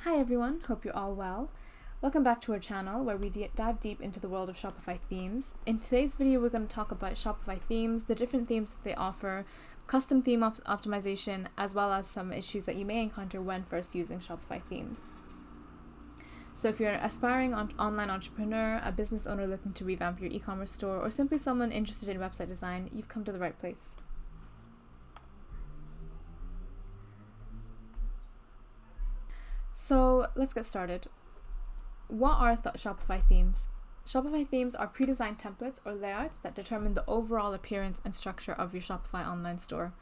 Hi everyone, hope you're all well. Welcome back to our channel where we dive deep into the world of Shopify themes. In today's video, we're going to talk about Shopify themes, the different themes that they offer, custom theme optimization, as well as some issues that you may encounter when first using Shopify themes. So if you're an aspiring online entrepreneur, a business owner looking to revamp your e-commerce store, or simply someone interested in website design, you've come to the right place. So let's get started. What are Shopify themes? Shopify themes are pre-designed templates or layouts that determine the overall appearance and structure of your Shopify online store.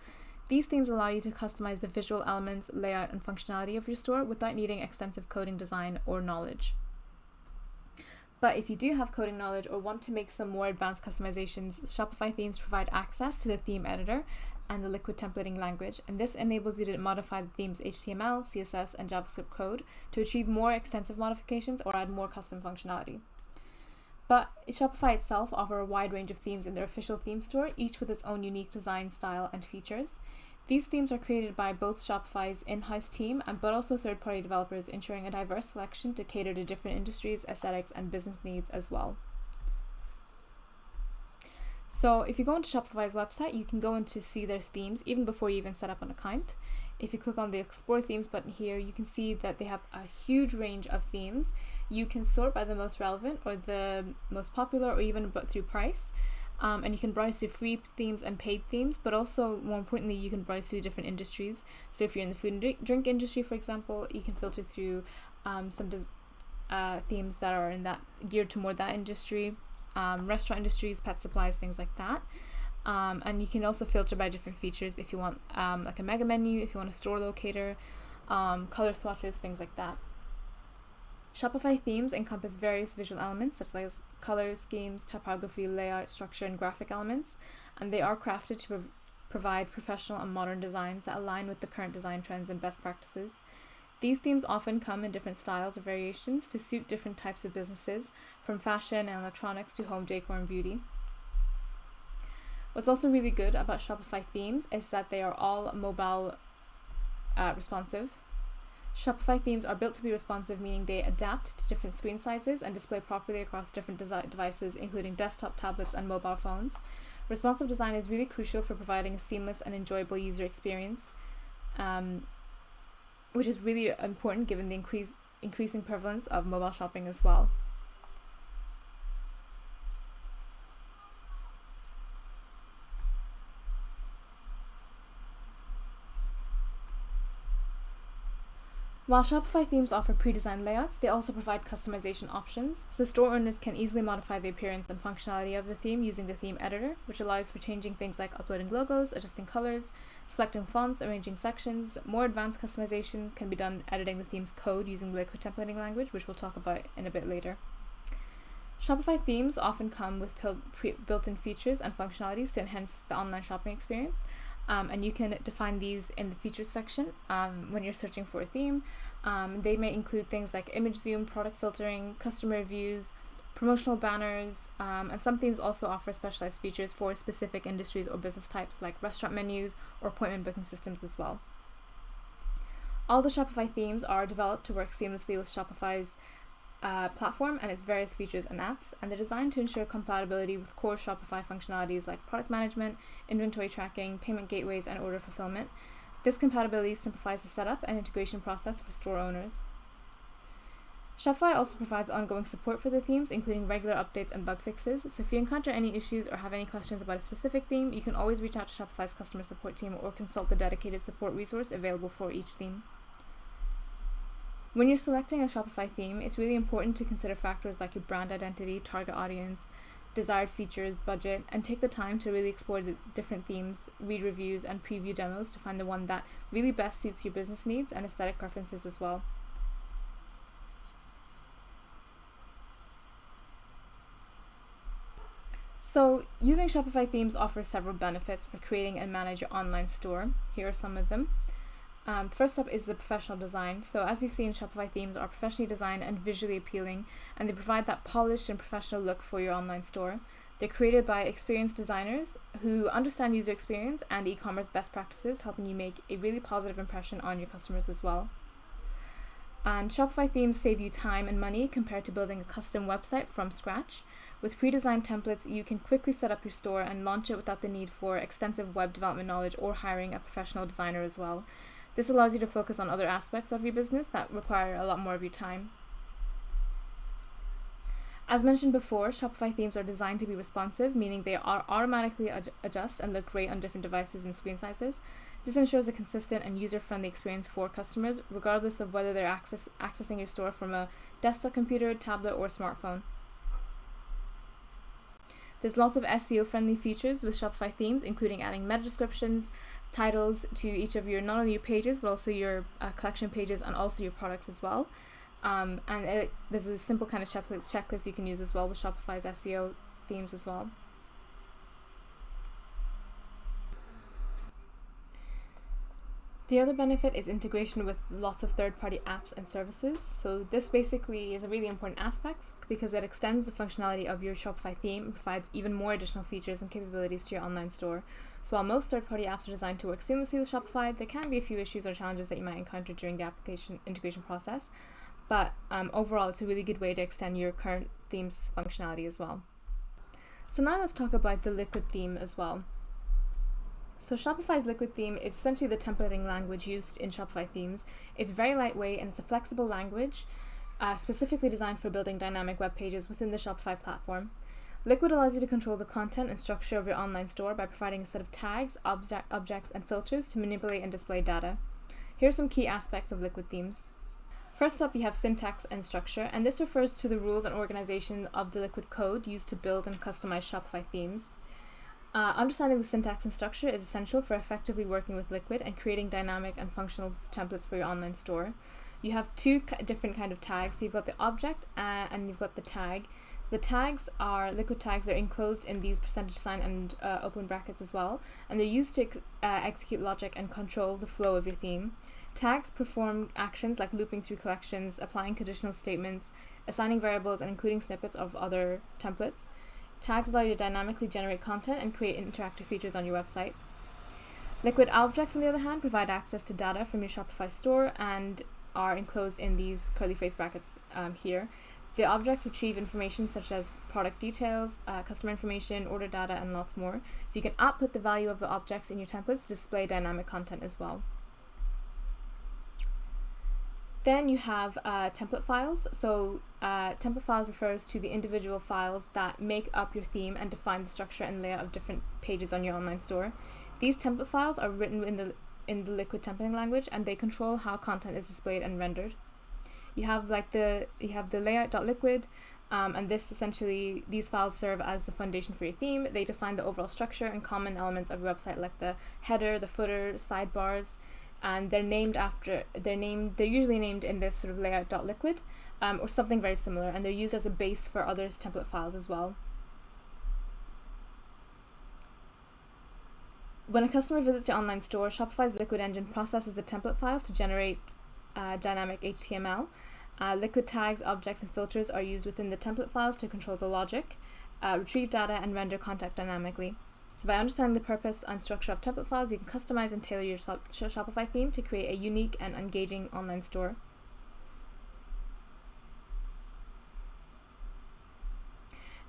These themes allow you to customize the visual elements, layout, and functionality of your store without needing extensive coding design or knowledge. But if you do have coding knowledge or want to make some more advanced customizations, Shopify themes provide access to the theme editor and the liquid templating language, and this enables you to modify the theme's HTML, CSS, and JavaScript code to achieve more extensive modifications or add more custom functionality. But Shopify itself offers a wide range of themes in their official theme store, each with its own unique design, style, and features. These themes are created by both Shopify's in-house team but also third-party developers, ensuring a diverse selection to cater to different industries, aesthetics, and business needs as well. So if you go into Shopify's website, you can go in to see their themes even before you even set up an account. If you click on the Explore Themes button here, you can see that they have a huge range of themes. You can sort by the most relevant or the most popular, or even through price. And you can browse through free themes and paid themes, but also, more importantly, you can browse through different industries. So if you're in the food and drink industry, for example, you can filter through some themes that are geared to more that industry. Restaurant industries, pet supplies, things like that. And you can also filter by different features if you want like a mega menu, if you want a store locator, color swatches, things like that. Shopify themes encompass various visual elements such as colors, schemes, typography, layout, structure, and graphic elements, and they are crafted to provide professional and modern designs that align with the current design trends and best practices. These themes often come in different styles or variations to suit different types of businesses, from fashion and electronics to home decor and beauty. What's also really good about Shopify themes is that they are all mobile responsive. Shopify themes are built to be responsive, meaning they adapt to different screen sizes and display properly across different devices, including desktop, tablets, and mobile phones. Responsive design is really crucial for providing a seamless and enjoyable user experience, which is really important given the increasing prevalence of mobile shopping as well. While Shopify themes offer pre-designed layouts, they also provide customization options, so store owners can easily modify the appearance and functionality of the theme using the theme editor, which allows for changing things like uploading logos, adjusting colors, selecting fonts, arranging sections. More advanced customizations can be done editing the theme's code using the liquid templating language, which we'll talk about in a bit later. Shopify themes often come with built-in features and functionalities to enhance the online shopping experience. And you can define these in the features section when you're searching for a theme. They may include things like image zoom, product filtering, customer reviews, promotional banners, and some themes also offer specialized features for specific industries or business types like restaurant menus or appointment booking systems as well. All the Shopify themes are developed to work seamlessly with Shopify's platform and its various features and apps, and they're designed to ensure compatibility with core Shopify functionalities like product management, inventory tracking, payment gateways, and order fulfillment. This compatibility simplifies the setup and integration process for store owners. Shopify also provides ongoing support for the themes, including regular updates and bug fixes, so if you encounter any issues or have any questions about a specific theme, you can always reach out to Shopify's customer support team or consult the dedicated support resource available for each theme. When you're selecting a Shopify theme, it's really important to consider factors like your brand identity, target audience, desired features, budget, and take the time to really explore the different themes, read reviews, and preview demos to find the one that really best suits your business needs and aesthetic preferences as well. So, using Shopify themes offers several benefits for creating and manage your online store. Here are some of them. First up is the professional design. So as we've seen, Shopify themes are professionally designed and visually appealing, and they provide that polished and professional look for your online store. They're created by experienced designers who understand user experience and e-commerce best practices, helping you make a really positive impression on your customers as well. And Shopify themes save you time and money compared to building a custom website from scratch. With pre-designed templates, you can quickly set up your store and launch it without the need for extensive web development knowledge or hiring a professional designer as well. This allows you to focus on other aspects of your business that require a lot more of your time. As mentioned before, Shopify themes are designed to be responsive, meaning they are automatically adjust and look great on different devices and screen sizes. This ensures a consistent and user-friendly experience for customers, regardless of whether they're accessing your store from a desktop computer, tablet, or smartphone. There's lots of SEO-friendly features with Shopify themes, including adding meta descriptions, titles to each of your, not only your pages, but also your collection pages and also your products as well. There's a simple kind of checklist you can use as well with Shopify's SEO themes as well. The other benefit is integration with lots of third-party apps and services. So this basically is a really important aspect because it extends the functionality of your Shopify theme and provides even more additional features and capabilities to your online store. So while most third-party apps are designed to work seamlessly with Shopify, there can be a few issues or challenges that you might encounter during the application integration process. But overall, it's a really good way to extend your current theme's functionality as well. So now let's talk about the Liquid theme as well. So Shopify's Liquid theme is essentially the templating language used in Shopify themes. It's very lightweight and it's a flexible language specifically designed for building dynamic web pages within the Shopify platform. Liquid allows you to control the content and structure of your online store by providing a set of tags, objects, and filters to manipulate and display data. Here are some key aspects of Liquid themes. First up, you have syntax and structure, and this refers to the rules and organization of the Liquid code used to build and customize Shopify themes. Understanding the syntax and structure is essential for effectively working with Liquid and creating dynamic and functional templates for your online store. You have two different kind of tags. So you've got the object and you've got the tag. So the tags are Liquid tags. They're enclosed in these percentage sign and open brackets as well, and they're used to execute logic and control the flow of your theme. Tags perform actions like looping through collections, applying conditional statements, assigning variables, and including snippets of other templates. Tags allow you to dynamically generate content and create interactive features on your website. Liquid objects, on the other hand, provide access to data from your Shopify store and are enclosed in these curly face brackets here. The objects retrieve information such as product details, customer information, order data, and lots more. So you can output the value of the objects in your templates to display dynamic content as well. Then you have template files. So template files refers to the individual files that make up your theme and define the structure and layout of different pages on your online store. These template files are written in the Liquid templating language, and they control how content is displayed and rendered. You have the layout.liquid, and these files serve as the foundation for your theme. They define the overall structure and common elements of your website, like the header, the footer, sidebars. And they're usually named in this sort of layout.liquid or something very similar, and they're used as a base for other template files as well. When a customer visits your online store, Shopify's Liquid engine processes the template files to generate dynamic HTML. Liquid tags, objects, and filters are used within the template files to control the logic, retrieve data, and render content dynamically. So by understanding the purpose and structure of template files, you can customize and tailor your Shopify theme to create a unique and engaging online store.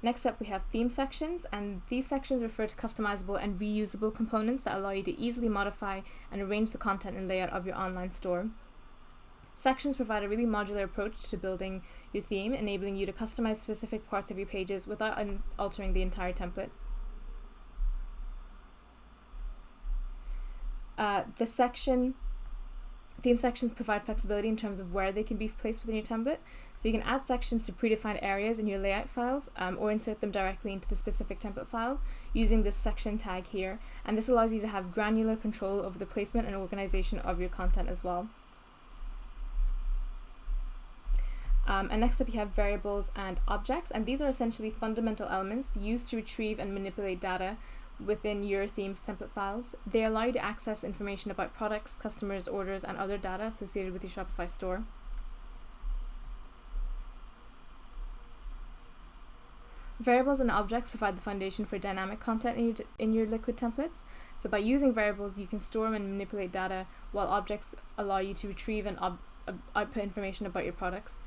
Next up, we have theme sections, and these sections refer to customizable and reusable components that allow you to easily modify and arrange the content and layout of your online store. Sections provide a really modular approach to building your theme, enabling you to customize specific parts of your pages without altering the entire template. Theme sections provide flexibility in terms of where they can be placed within your template. So you can add sections to predefined areas in your layout files or insert them directly into the specific template file using this section tag here. And this allows you to have granular control over the placement and organization of your content as well. And next up, you have variables and objects, and these are essentially fundamental elements used to retrieve and manipulate data within your theme's template files. They allow you to access information about products, customers, orders, and other data associated with your Shopify store. Variables and objects provide the foundation for dynamic content in your Liquid templates. So by using variables, you can store and manipulate data, while objects allow you to retrieve and output information about your products.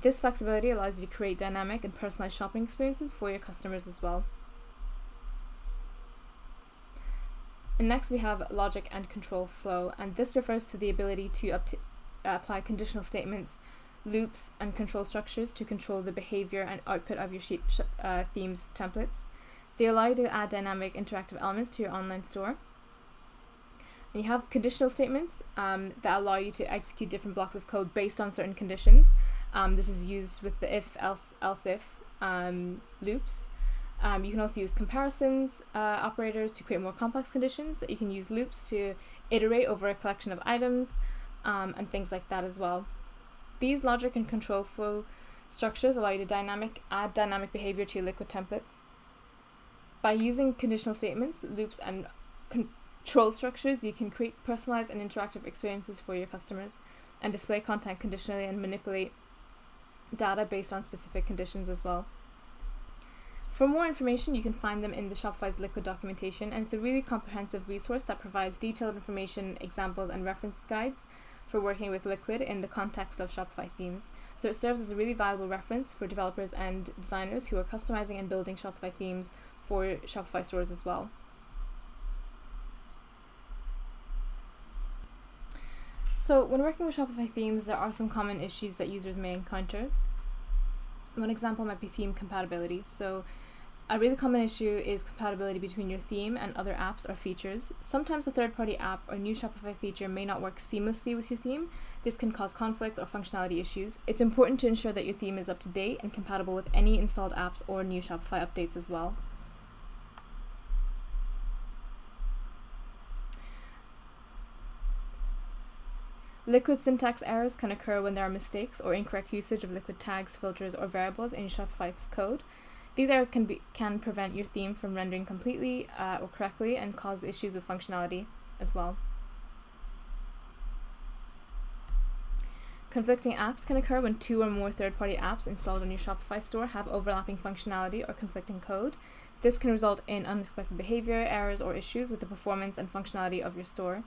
This flexibility allows you to create dynamic and personalized shopping experiences for your customers as well. And next we have logic and control flow, and this refers to the ability to apply conditional statements, loops, and control structures to control the behavior and output of your themes templates. They allow you to add dynamic interactive elements to your online store. And you have conditional statements that allow you to execute different blocks of code based on certain conditions. This is used with the if, else if loops. You can also use comparisons operators to create more complex conditions. You can use loops to iterate over a collection of items and things like that as well. These logic and control flow structures allow you to add dynamic behavior to your Liquid templates. By using conditional statements, loops, and control structures, you can create personalized and interactive experiences for your customers and display content conditionally and manipulate data based on specific conditions as well. For more information, you can find them in the Shopify's Liquid documentation, and it's a really comprehensive resource that provides detailed information, examples, and reference guides for working with Liquid in the context of Shopify themes. So it serves as a really valuable reference for developers and designers who are customizing and building Shopify themes for Shopify stores as well. So when working with Shopify themes, there are some common issues that users may encounter. One example might be theme compatibility. So a really common issue is compatibility between your theme and other apps or features. Sometimes a third-party app or new Shopify feature may not work seamlessly with your theme. This can cause conflict or functionality issues. It's important to ensure that your theme is up to date and compatible with any installed apps or new Shopify updates as well. Liquid syntax errors can occur when there are mistakes or incorrect usage of Liquid tags, filters, or variables in Shopify's code. These errors can prevent your theme from rendering completely or correctly and cause issues with functionality as well. Conflicting apps can occur when two or more third-party apps installed on your Shopify store have overlapping functionality or conflicting code. This can result in unexpected behavior, errors, or issues with the performance and functionality of your store.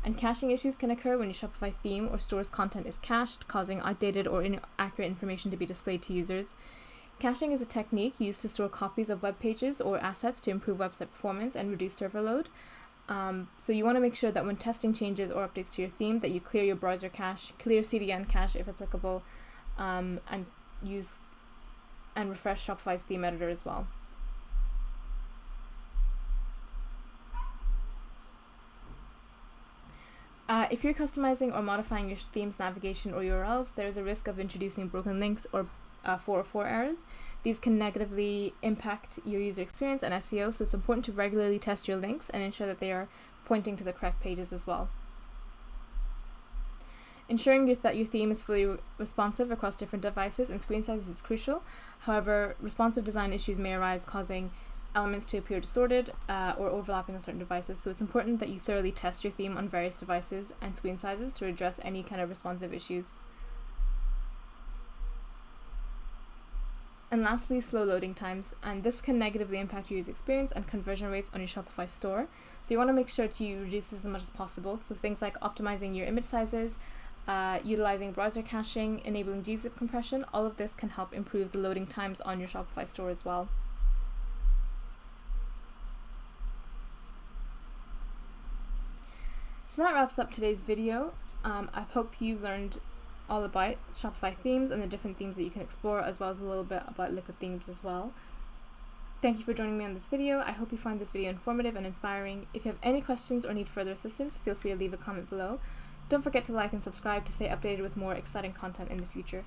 And caching issues can occur when your Shopify theme or store's content is cached, causing outdated or inaccurate information to be displayed to users. Caching is a technique used to store copies of web pages or assets to improve website performance and reduce server load. So you want to make sure that when testing changes or updates to your theme, that you clear your browser cache, clear CDN cache if applicable, and refresh Shopify's theme editor as well. If you're customizing or modifying your theme's navigation or URLs, there is a risk of introducing broken links or 404 errors. These can negatively impact your user experience and SEO, so it's important to regularly test your links and ensure that they are pointing to the correct pages as well. Ensuring that your theme is fully responsive across different devices and screen sizes is crucial. However, responsive design issues may arise, causing elements to appear distorted or overlapping on certain devices, so it's important that you thoroughly test your theme on various devices and screen sizes to address any kind of responsive issues. And lastly, slow loading times, and this can negatively impact your user experience and conversion rates on your Shopify store. So you want to make sure to reduce this as much as possible for things like optimizing your image sizes, utilizing browser caching, enabling gzip compression. All of this can help improve the loading times on your Shopify store as well. So that wraps up today's video. I hope you've learned all about Shopify themes and the different themes that you can explore, as well as a little bit about Liquid themes as well. Thank you for joining me on this video. I hope you find this video informative and inspiring. If you have any questions or need further assistance, feel free to leave a comment below. Don't forget to like and subscribe to stay updated with more exciting content in the future.